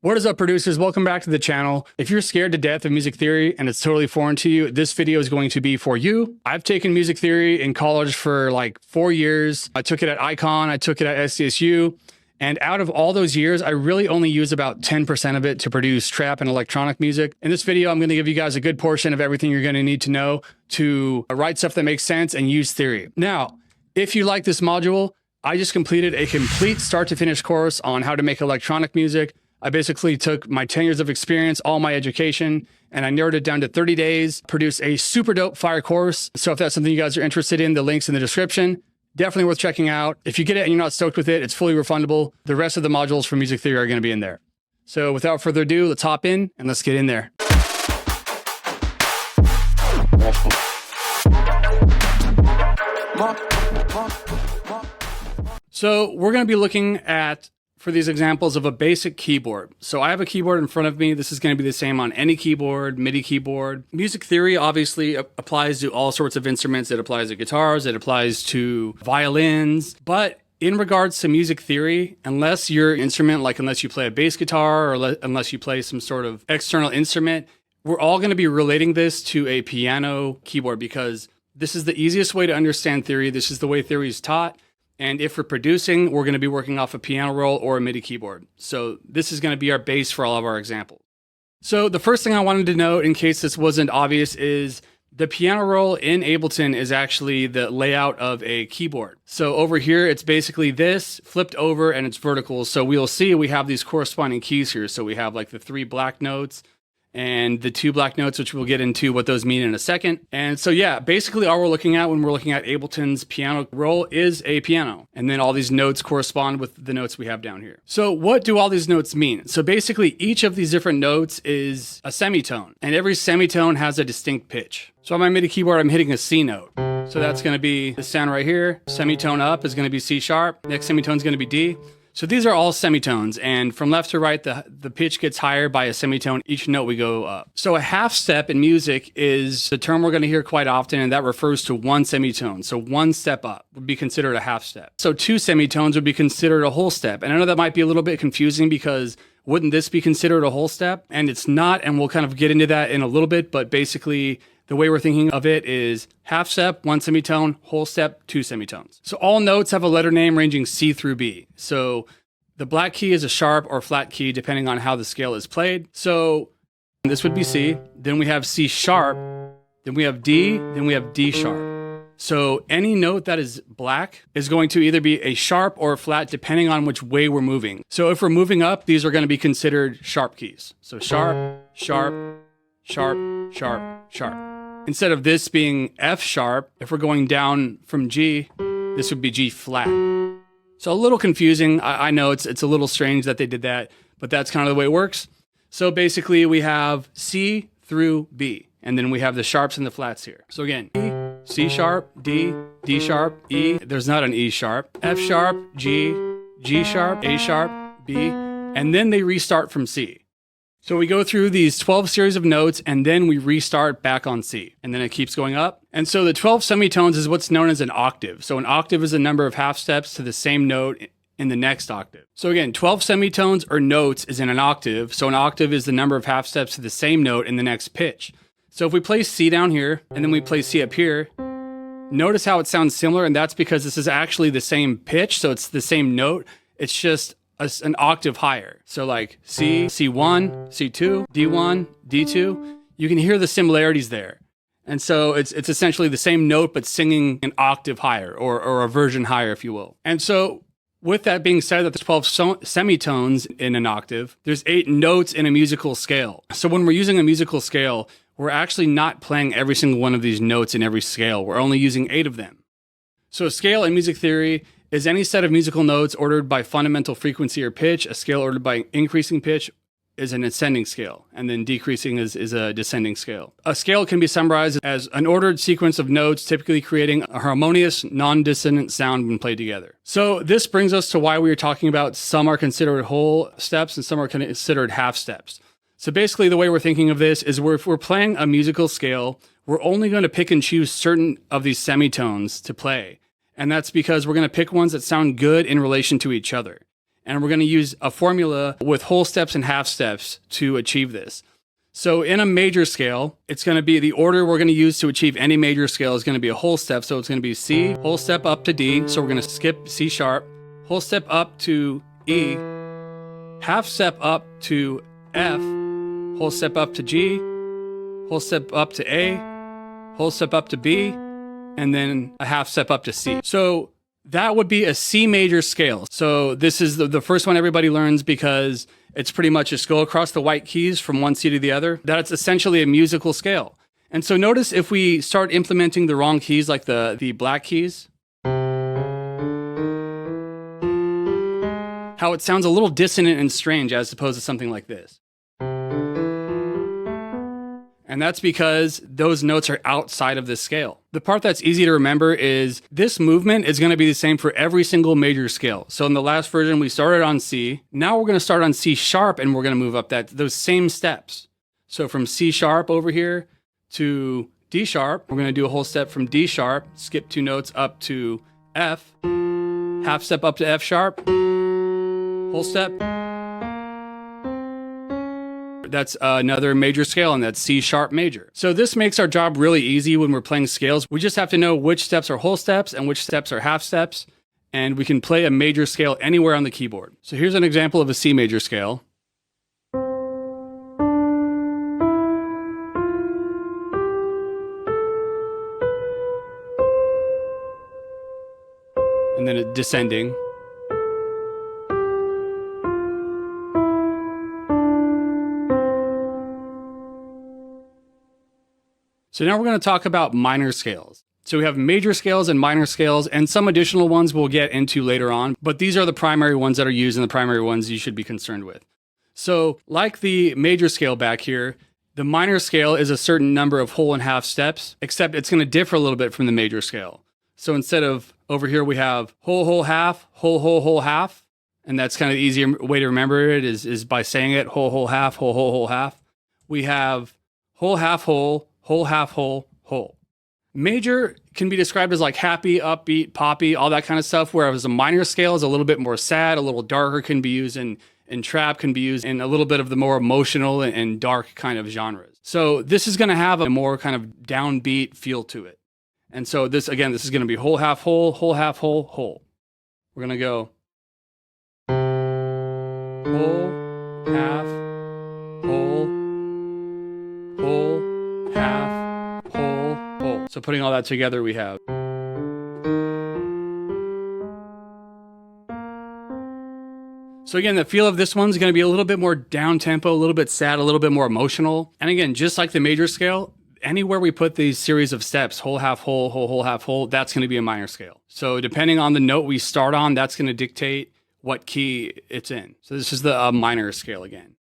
What is up, producers? Welcome back to the channel. If you're scared to death of music theory and it's totally foreign to you, this video is going to be for you. I've taken music theory in college for like 4 years. I took it at Icon, I took it at SDSU. And out of all those years, I really only use about 10% of it to produce trap and electronic music. In this video, I'm going to give you guys a good portion of everything you're going to need to know to write stuff that makes sense and use theory. Now, if you like this module, I just completed a complete start to finish course on how to make electronic music. I basically took my 10 years of experience, all my education, and I narrowed it down to 30 days, produced a super dope fire course. So if that's something you guys are interested in, the link's in the description. Definitely worth checking out. If you get it and you're not stoked with it, it's fully refundable. The rest of the modules for music theory are going to be in there. So without further ado, let's hop in and let's get in there. So we're going to be looking at, for these examples, of a basic keyboard. So I have a keyboard in front of me. This is going to be the same on any keyboard, MIDI keyboard. Music theory obviously applies to all sorts of instruments. It applies to guitars, it applies to violins. But in regards to music theory, unless your instrument, like unless you play a bass guitar or unless you play some sort of external instrument, we're all going to be relating this to a piano keyboard because this is the easiest way to understand theory. This is the way theory is taught. And if we're producing, we're going to be working off a piano roll or a MIDI keyboard. So this is going to be our base for all of our examples. So the first thing I wanted to note, in case this wasn't obvious, is the piano roll in Ableton is actually the layout of a keyboard. So over here, it's basically this flipped over and it's vertical. So we'll see we have these corresponding keys here. So we have like the 3 black notes and the 2 black notes, which we'll get into what those mean in a second. And so yeah, basically all we're looking at when we're looking at Ableton's piano roll is a piano. And then all these notes correspond with the notes we have down here. So what do all these notes mean? So basically each of these different notes is a semitone, and every semitone has a distinct pitch. So on my MIDI keyboard, I'm hitting a C note. So that's going to be the sound right here. Semitone up is going to be C sharp. Next semitone is going to be D. So these are all semitones, and from left to right, the pitch gets higher by a semitone. Each note we go up. So a half step in music is the term we're going to hear quite often, and that refers to one semitone. So one step up would be considered a half step. So 2 semitones would be considered a whole step. And I know that might be a little bit confusing because wouldn't this be considered a whole step? And it's not, and we'll kind of get into that in a little bit, but basically the way we're thinking of it is half step, 1 semitone, whole step, 2 semitones. So all notes have a letter name ranging C through B. So the black key is a sharp or flat key depending on how the scale is played. So this would be C, then we have C sharp, then we have D, then we have D sharp. So any note that is black is going to either be a sharp or a flat depending on which way we're moving. So if we're moving up, these are going to be considered sharp keys. So sharp, sharp, sharp, sharp, sharp. Instead of this being F sharp, if we're going down from G, this would be G flat. So a little confusing. I know it's a little strange that they did that, but that's kind of the way it works. So basically we have C through B, and then we have the sharps and the flats here. So again, E, C sharp, D, D sharp, E, there's not an E sharp, F sharp, G, G sharp, A sharp, B, and then they restart from C. So we go through these 12 series of notes and then we restart back on C, and then it keeps going up. And so the 12 semitones is what's known as an octave. So an octave is a number of half steps to the same note in the next octave. So again, 12 semitones or notes is in an octave. So an octave is the number of half steps to the same note in the next pitch. So if we play C down here and then we play C up here, notice how it sounds similar, and that's because this is actually the same pitch. So it's the same note. It's just an octave higher. So like C, C1, C2, D1, D2, you can hear the similarities there. And so it's essentially the same note, but singing an octave higher or a version higher, if you will. And so with that being said, that there's 12 semitones in an octave, there's 8 notes in a musical scale. So when we're using a musical scale, we're actually not playing every single one of these notes in every scale. We're only using 8 of them. So a scale in music theory is any set of musical notes ordered by fundamental frequency or pitch. A scale ordered by increasing pitch is an ascending scale, and then decreasing is a descending scale. A scale can be summarized as an ordered sequence of notes, typically creating a harmonious, non-dissonant sound when played together. So this brings us to why we were talking about some are considered whole steps and some are considered half steps. So basically the way we're thinking of this is if we're playing a musical scale, we're only going to pick and choose certain of these semitones to play. And that's because we're going to pick ones that sound good in relation to each other. And we're going to use a formula with whole steps and half steps to achieve this. So in a major scale, it's going to be the order we're going to use to achieve any major scale is going to be a whole step. So it's going to be C, whole step up to D. So we're going to skip C sharp, whole step up to E, half step up to F, whole step up to G, whole step up to A, whole step up to B, and then a half step up to C. So that would be a C major scale. So this is the first one everybody learns because it's pretty much just go across the white keys from one C to the other. That's essentially a musical scale. And so notice if we start implementing the wrong keys, like the black keys, how it sounds a little dissonant and strange as opposed to something like this. And that's because those notes are outside of this scale. The part that's easy to remember is this movement is going to be the same for every single major scale. So in the last version, we started on C. Now we're going to start on C sharp and we're going to move up those same steps. So from C sharp over here to D sharp, we're going to do a whole step from D sharp, skip 2 notes up to F, half step up to F sharp, whole step. That's another major scale, and that's C sharp major. So this makes our job really easy when we're playing scales. We just have to know which steps are whole steps and which steps are half steps, and we can play a major scale anywhere on the keyboard. So here's an example of a C major scale. And then a descending. So now we're going to talk about minor scales. So we have major scales and minor scales, and some additional ones we'll get into later on, but these are the primary ones that are used and the primary ones you should be concerned with. So like the major scale back here, the minor scale is a certain number of whole and half steps, except it's going to differ a little bit from the major scale. So instead of over here, we have whole, whole, half, whole, whole, whole, half. And that's kind of the easier way to remember it is by saying it, whole, whole, half, whole, whole, whole, half. We have whole, half, whole, half, whole, whole. Major can be described as like happy, upbeat, poppy, all that kind of stuff, whereas a minor scale is a little bit more sad, a little darker, can be used in trap, can be used in a little bit of the more emotional and dark kind of genres. So this is going to have a more kind of downbeat feel to it. And so this is going to be whole, half, whole, half, whole. We're going to go whole, half, whole, half, whole. So putting all that together, we have. So again, the feel of this one's going to be a little bit more down-tempo, a little bit sad, a little bit more emotional. And again, just like the major scale, anywhere we put these series of steps, whole, half, whole, half, whole, that's going to be a minor scale. So depending on the note we start on, that's going to dictate what key it's in. So this is the minor scale again.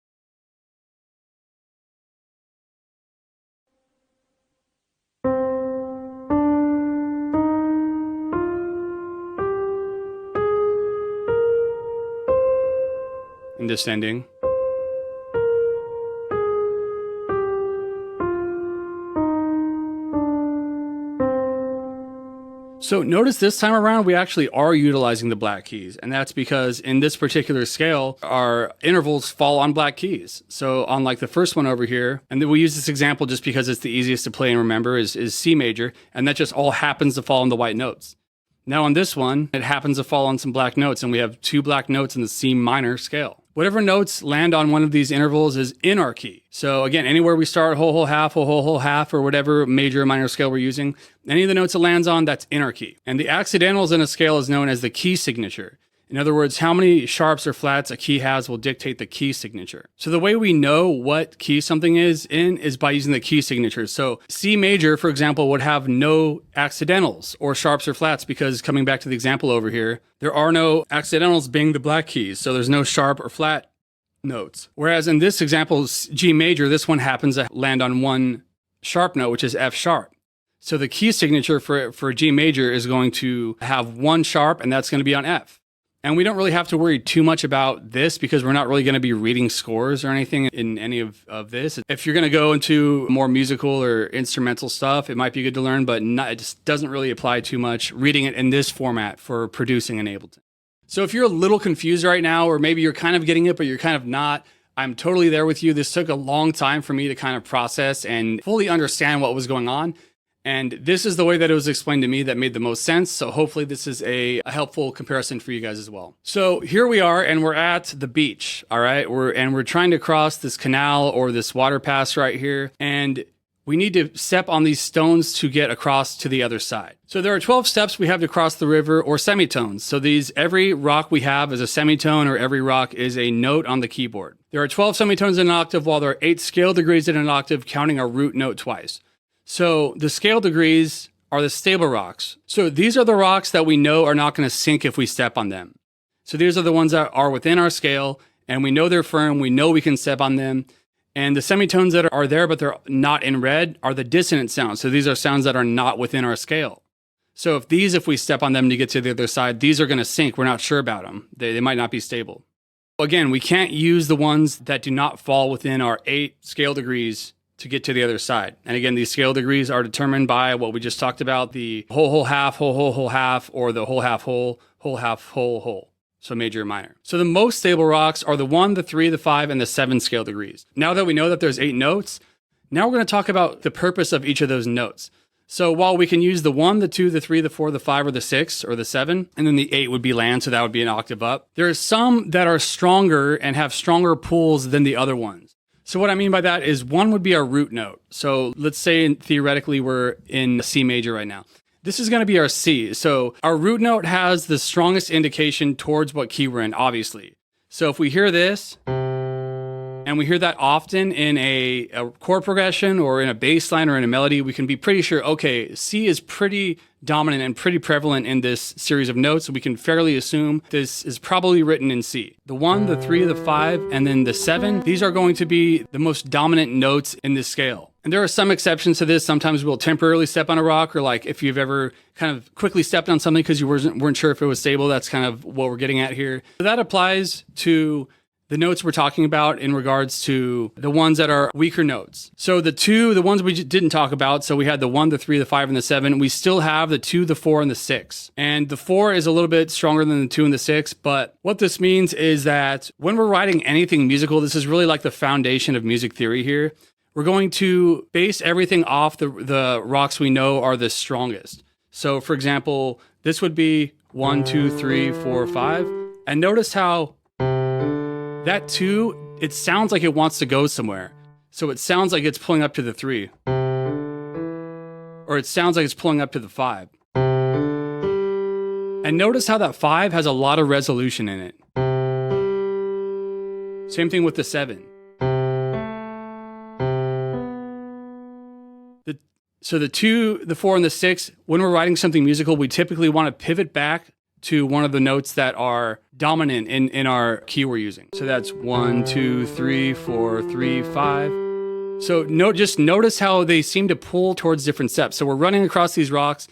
And descending. So notice this time around, we actually are utilizing the black keys. And that's because in this particular scale, our intervals fall on black keys. So on like the first one over here, and then we use this example just because it's the easiest to play and remember is C major. And that just all happens to fall on the white notes. Now on this one, it happens to fall on some black notes, and we have 2 black notes in the C minor scale. Whatever notes land on one of these intervals is in our key. So again, anywhere we start, whole, half, whole, half, or whatever major or minor scale we're using, any of the notes it lands on, that's in our key. And the accidentals in a scale is known as the key signature. In other words, how many sharps or flats a key has will dictate the key signature. So the way we know what key something is in is by using the key signature. So C major, for example, would have no accidentals or sharps or flats because coming back to the example over here, there are no accidentals being the black keys. So there's no sharp or flat notes. Whereas in this example, G major, this one happens to land on one sharp note, which is F sharp. So the key signature for G major is going to have one sharp, and that's going to be on F. And we don't really have to worry too much about this because we're not really going to be reading scores or anything in any of this. If you're going to go into more musical or instrumental stuff, it might be good to learn, but it just doesn't really apply too much reading it in this format for producing in Ableton. So if you're a little confused right now, or maybe you're kind of getting it, but you're kind of not, I'm totally there with you. This took a long time for me to kind of process and fully understand what was going on. And this is the way that it was explained to me that made the most sense. So hopefully this is a helpful comparison for you guys as well. So here we are, and we're at the beach, all right? We're trying to cross this canal or this water pass right here. And we need to step on these stones to get across to the other side. So there are 12 steps we have to cross the river, or semitones. So every rock we have is a semitone, or every rock is a note on the keyboard. There are 12 semitones in an octave, while there are 8 scale degrees in an octave, counting our root note twice. So the scale degrees are the stable rocks. So these are the rocks that we know are not going to sink if we step on them. So these are the ones that are within our scale, and we know they're firm, we know we can step on them. And the semitones that are there, but they're not in red, are the dissonant sounds. So these are sounds that are not within our scale. So if we step on them to get to the other side, these are going to sink. We're not sure about them. They might not be stable. Again, we can't use the ones that do not fall within our 8 scale degrees to get to the other side. And again, these scale degrees are determined by what we just talked about, the whole half, whole half, or the whole half, whole half, whole. So major and minor. So the most stable rocks are the 1, the 3, the 5, and the 7 scale degrees. Now that we know that there's 8 notes, now we're going to talk about the purpose of each of those notes. So while we can use the 1, the 2, the 3, the 4, the 5, or the 6, or the 7, and then the 8 would be land, so that would be an octave up, there are some that are stronger and have stronger pulls than the other ones. So what I mean by that is 1 would be our root note. So let's say theoretically we're in C major right now. This is going to be our C. So our root note has the strongest indication towards what key we're in, obviously. So if we hear this, and we hear that often in a chord progression or in a bass line or in a melody, we can be pretty sure, okay, C is pretty dominant and pretty prevalent in this series of notes. So we can fairly assume this is probably written in C. The 1, the 3, the 5, and then the 7, these are going to be the most dominant notes in this scale. And there are some exceptions to this. Sometimes we'll temporarily step on a rock, or like if you've ever kind of quickly stepped on something because you weren't sure if it was stable. That's kind of what we're getting at here. So that applies to the notes we're talking about in regards to the ones that are weaker notes. So the ones we didn't talk about, so we had the 1, the 3, the 5, and the 7. We still have the 2, the 4, and the 6. And the 4 is a little bit stronger than the 2 and the 6, but what this means is that when we're writing anything musical, this is really like the foundation of music theory here. We're going to base everything off the rocks we know are the strongest. So for example, this would be 1, 2, 3, 4, 5. And notice how that 2, it sounds like it wants to go somewhere. So it sounds like it's pulling up to the 3. Or it sounds like it's pulling up to the 5. And notice how that 5 has a lot of resolution in it. Same thing with the 7. So the 2, the 4, and the 6, when we're writing something musical, we typically want to pivot back to one of the notes that are dominant in our key we're using. So that's 1, 2, 3, 4, 3, 5. So just notice how they seem to pull towards different steps. So we're running across these rocks,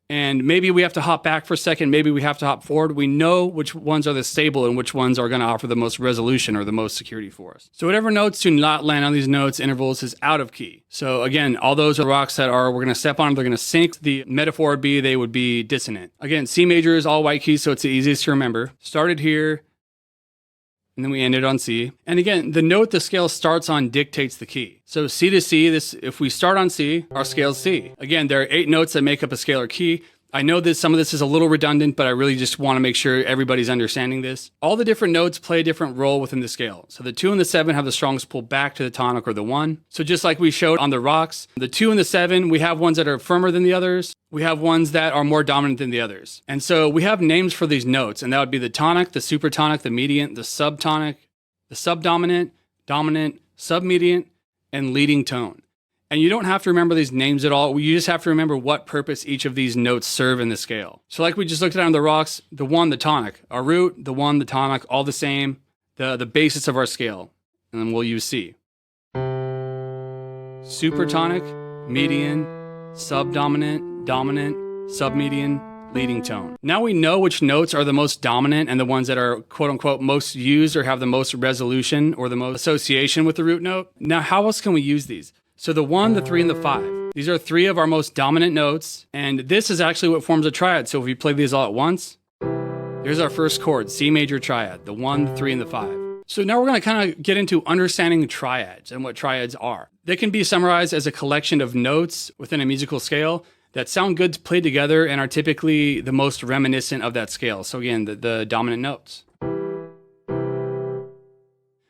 and maybe we have to hop back for a second, maybe we have to hop forward. We know which ones are the stable and which ones are going to offer the most resolution or the most security for us. So whatever notes do not land on these notes intervals is out of key. So again, all those are rocks that we're going to step on, they're going to sink. The metaphor would be they would be dissonant. Again, C major is all white keys, so it's the easiest to remember. Started here, and then we ended on C. And again, the note the scale starts on dictates the key. So C to C, if we start on C, our scale is C. Again, there are 8 notes that make up a scalar key. I know that some of this is a little redundant, but I really just want to make sure everybody's understanding this. All the different notes play a different role within the scale. So the 2 and the 7 have the strongest pull back to the tonic or the 1. So just like we showed on the rocks, the 2 and the 7, we have ones that are firmer than the others. We have ones that are more dominant than the others. And so we have names for these notes, and that would be the tonic, the supertonic, the mediant, the subtonic, the subdominant, dominant, submediant, and leading tone. And you don't have to remember these names at all. You just have to remember what purpose each of these notes serve in the scale. So like we just looked at on the rocks, the 1, the tonic, our root, the 1, the tonic, all the same, the basis of our scale. And then we'll use C. Supertonic, median, subdominant, dominant, submedian, leading tone. Now we know which notes are the most dominant and the ones that are quote unquote most used or have the most resolution or the most association with the root note. Now how else can we use these? So the 1, the 3, and the 5. These are 3 of our most dominant notes, and this is actually what forms a triad. So if we play these all at once, There's our first chord, C major triad, the 1, the 3, and the 5. So now we're going to kind of get into understanding triads and what triads are. They can be summarized as a collection of notes within a musical scale that sound good to play together and are typically the most reminiscent of that scale. So again, the dominant notes.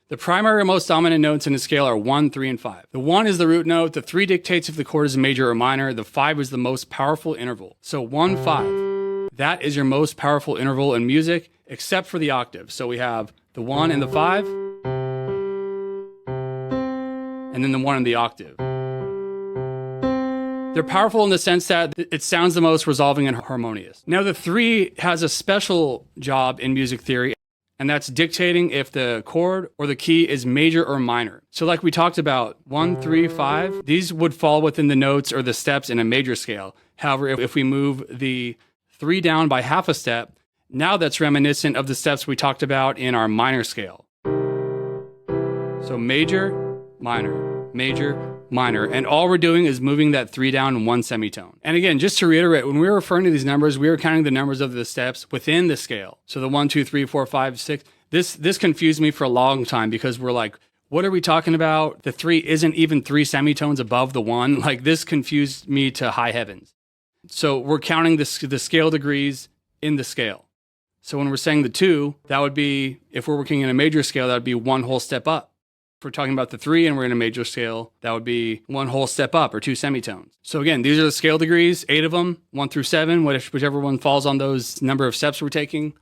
The primary or most dominant notes in a scale are 1, 3, and 5. The 1 is the root note, the 3 dictates if the chord is major or minor, the 5 is the most powerful interval. So 1, 5, that is your most powerful interval in music, except for the octave. So we have the 1 and the 5, and then the 1 and the octave. They're powerful in the sense that it sounds the most resolving and harmonious. Now the 3 has a special job in music theory, and that's dictating if the chord or the key is major or minor. So like we talked about, 1, 3, 5, these would fall within the notes or the steps in a major scale. However, if we move the 3 down by half a step, now that's reminiscent of the steps we talked about in our minor scale. So major, minor, major, minor, and all we're doing is moving that 3 down 1 semitone. And again, just to reiterate, when we were referring to these numbers, we were counting the numbers of the steps within the scale. So the 1, 2, 3, 4, 5, 6. This confused me for a long time because we're like, what are we talking about? The 3 isn't even 3 semitones above the 1. Like this confused me to high heavens. So we're counting the scale degrees in the scale. So when we're saying the 2, that would be, if we're working in a major scale, that would be 1 whole step up. If we're talking about the 3 and we're in a major scale, that would be 1 whole step up or 2 semitones. So again, these are the scale degrees, 8 of them, 1 through 7, whichever one falls on those number of steps we're taking,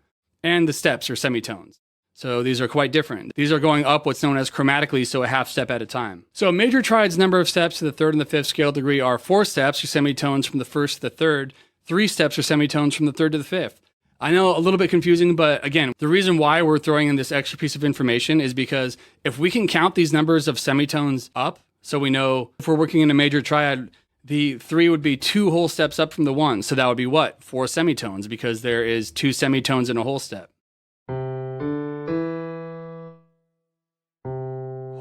and the steps or semitones. So these are quite different. These are going up what's known as chromatically, so a half step at a time. So a major triad's number of steps to the 3rd and the 5th scale degree are 4 steps or semitones from the 1st to the 3rd, 3 steps or semitones from the 3rd to the 5th. I know, a little bit confusing, but again, the reason why we're throwing in this extra piece of information is because if we can count these numbers of semitones up, so we know if we're working in a major triad, the 3 would be 2 whole steps up from the 1. So that would be what? 4 semitones, because there is 2 semitones in a whole step.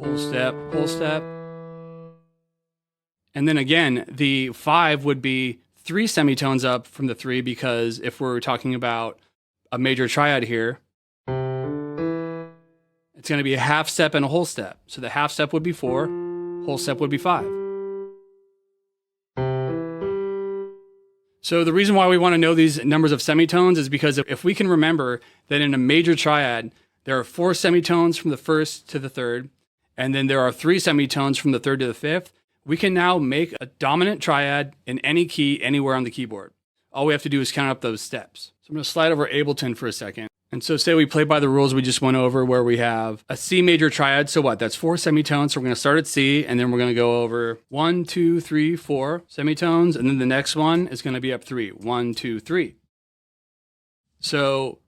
Whole step, whole step. And then again, the 5 would be 3 semitones up from the 3, because if we're talking about a major triad here, it's going to be a half step and a whole step. So the half step would be 4, whole step would be 5. So the reason why we want to know these numbers of semitones is because if we can remember that in a major triad, there are 4 semitones from the 1st to the 3rd, and then there are 3 semitones from the 3rd to the 5th, we can now make a dominant triad in any key anywhere on the keyboard. All we have to do is count up those steps. So I'm going to slide over Ableton for a second. And so say we play by the rules we just went over, where we have a C major triad. So what? That's 4 semitones. So we're going to start at C, and then we're going to go over 1, 2, 3, 4 semitones. And then the next one is going to be up 3. 1, 2, 3. So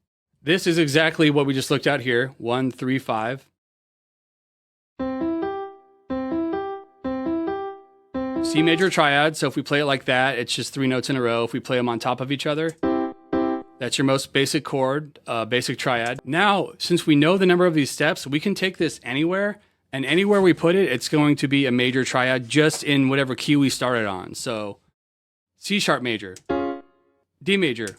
this is exactly what we just looked at here. 1, 3, 5. C major triad, so if we play it like that, it's just 3 notes in a row. If we play them on top of each other, that's your most basic chord, basic triad. Now, since we know the number of these steps, we can take this anywhere, and anywhere we put it, it's going to be a major triad just in whatever key we started on. So C sharp major, D major,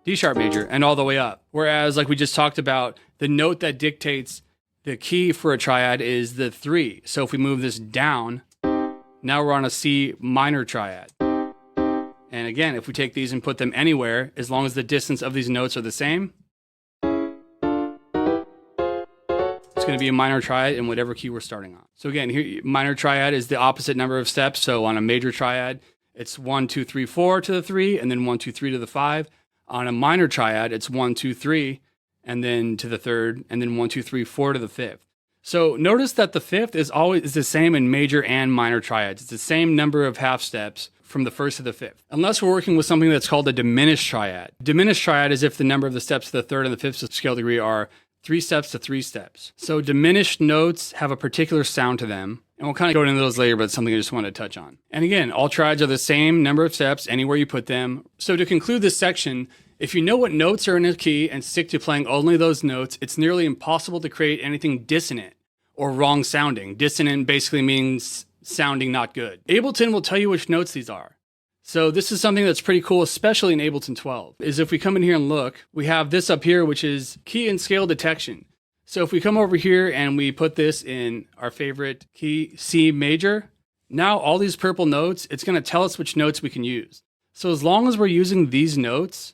D sharp major, and all the way up. Whereas, like we just talked about, the note that dictates the key for a triad is the 3. So if we move this down, now we're on a C minor triad. And again, if we take these and put them anywhere, as long as the distance of these notes are the same, it's going to be a minor triad in whatever key we're starting on. So again, here, minor triad is the opposite number of steps. So on a major triad, it's 1, 2, 3, 4 to the 3, and then 1, 2, 3 to the 5. On a minor triad, it's 1, 2, 3, and then to the 3rd, and then 1, 2, 3, 4 to the 5th. So notice that the 5th is always the same in major and minor triads. It's the same number of half steps from the 1st to the 5th. Unless we're working with something that's called a diminished triad. Diminished triad is if the number of the steps to the 3rd and the 5th scale degree are 3 steps to 3 steps. So diminished notes have a particular sound to them. And we'll kind of go into those later, but it's something I just wanted to touch on. And again, all triads are the same number of steps anywhere you put them. So to conclude this section, if you know what notes are in a key and stick to playing only those notes, it's nearly impossible to create anything dissonant or wrong sounding. Dissonant basically means sounding not good. Ableton will tell you which notes these are. So this is something that's pretty cool, especially in Ableton 12, is if we come in here and look, we have this up here, which is key and scale detection. So if we come over here and we put this in our favorite key, C major, now all these purple notes, it's going to tell us which notes we can use. So as long as we're using these notes,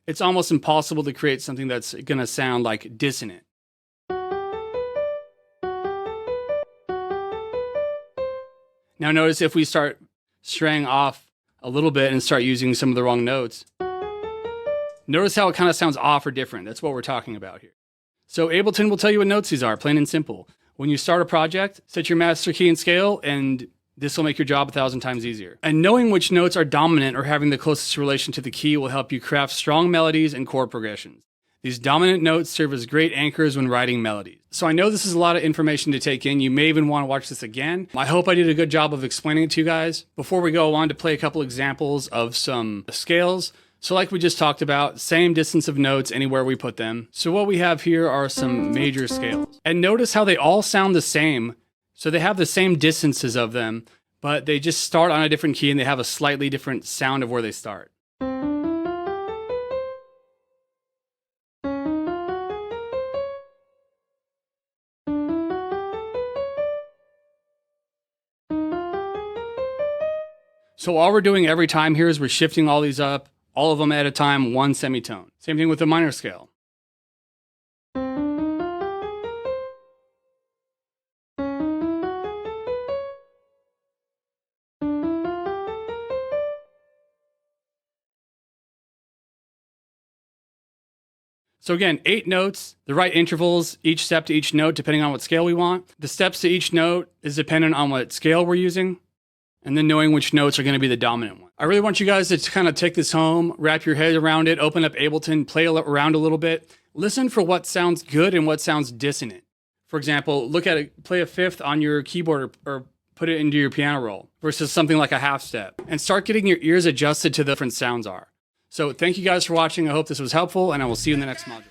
it's almost impossible to create something that's going to sound like dissonant. Now notice if we start straying off a little bit and start using some of the wrong notes, notice how it kind of sounds off or different. That's what we're talking about here. So Ableton will tell you what notes these are, plain and simple. When you start a project, set your master key and scale, and this will make your job 1,000 times easier. And knowing which notes are dominant or having the closest relation to the key will help you craft strong melodies and chord progressions. These dominant notes serve as great anchors when writing melodies. So I know this is a lot of information to take in. You may even want to watch this again. I hope I did a good job of explaining it to you guys. Before we go on to play a couple examples of some scales. So like we just talked about, same distance of notes anywhere we put them. So what we have here are some major scales. And notice how they all sound the same. So they have the same distances of them, but they just start on a different key and they have a slightly different sound of where they start. So all we're doing every time here is we're shifting all these up, all of them at a time, one semitone. Same thing with the minor scale. So again, 8 notes, the right intervals, each step to each note, depending on what scale we want. The steps to each note is dependent on what scale we're using, and then knowing which notes are going to be the dominant one. I really want you guys to kind of take this home, wrap your head around it, open up Ableton, play around a little bit, listen for what sounds good and what sounds dissonant. For example, look at it, play a fifth on your keyboard or put it into your piano roll versus something like a half step, and start getting your ears adjusted to the different sounds are. So thank you guys for watching. I hope this was helpful, and I will see you in the next module.